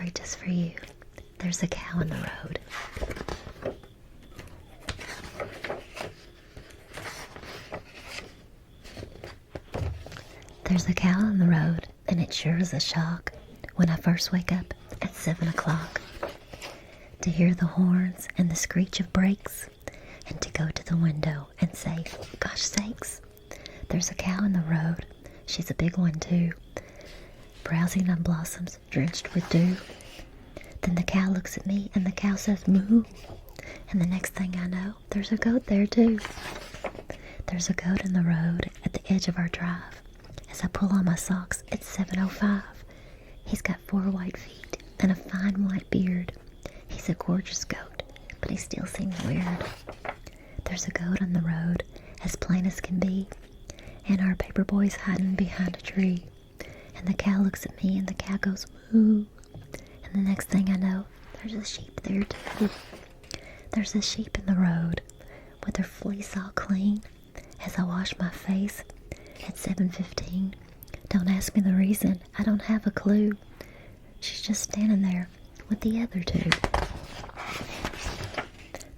story just for you. There's a cow in the road. There's a cow on the road, and it sure is a shock when I first wake up at 7 o'clock to hear the horns and the screech of brakes, and to go to the window and say, gosh sakes, there's a cow in the road. She's a big one too, browsing on blossoms drenched with dew. Then the cow looks at me and the cow says moo, and the next thing I know, there's a goat there too. There's a goat in the road at the edge of our drive. As I pull on my socks, it's 7:05. He's got 4 white feet and a fine white beard. He's a gorgeous goat, but he still seems weird. There's a goat on the road, as plain as can be, and our paper boy's hiding behind a tree. And the cow looks at me and the cow goes moo. And the next thing I know, there's a sheep there too. There's a sheep in the road with her fleece all clean. As I wash my face at 7:15, don't ask me the reason, I don't have a clue. She's just standing there with the other 2.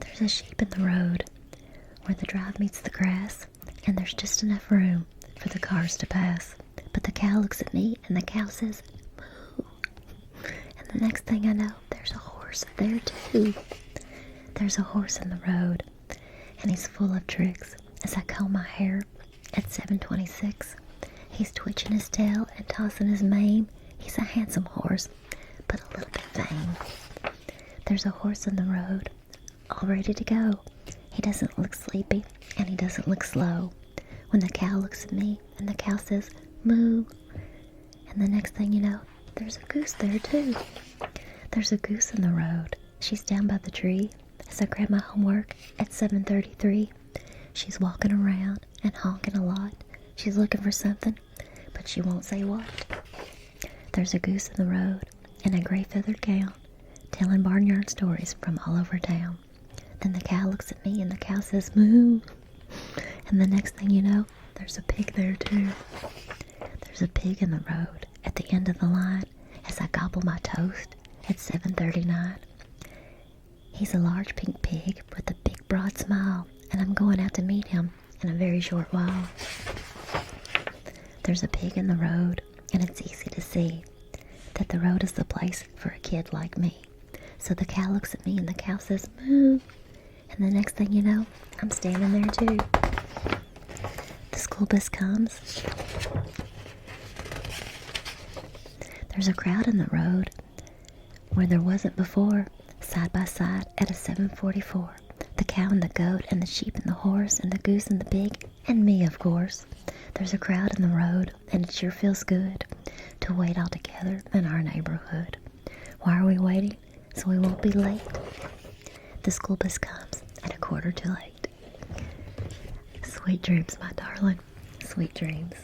There's a sheep in the road where the drive meets the grass, and there's just enough room for the cars to pass. But the cow looks at me and the cow says moo. And the next thing I know, there's a horse there too. There's a horse in the road, and he's full of tricks. As I comb my hair at 7:26, he's twitching his tail and tossing his mane. He's a handsome horse, but a little bit vain. There's a horse in the road, all ready to go. He doesn't look sleepy, and he doesn't look slow. When the cow looks at me, and the cow says moo, and the next thing you know, there's a goose there too. There's a goose in the road. She's down by the tree. As I grab my homework at 7:33, she's walking around and honking a lot. She's looking for something, but she won't say what. There's a goose in the road in a gray feathered gown, telling barnyard stories from all over town. Then the cow looks at me and the cow says moo. And the next thing you know, there's a pig there too. There's a pig in the road at the end of the line as I gobble my toast at 7:39. He's a large pink pig with a big broad smile, and I'm going out to meet him in a very short while. There's a pig in the road, and it's easy to see that the road is the place for a kid like me. So the cow looks at me and the cow says moo. And the next thing you know, I'm standing there too. The school bus comes. There's a crowd in the road where there wasn't before, side by side at a 7:44. The cow and the goat and the sheep and the horse and the goose and the pig and me, of course. There's a crowd in the road, and it sure feels good to wait all together in our neighborhood. Why are we waiting? So we won't be late. The school bus comes at 1/4 to 8. Sweet dreams, my darling. Sweet dreams.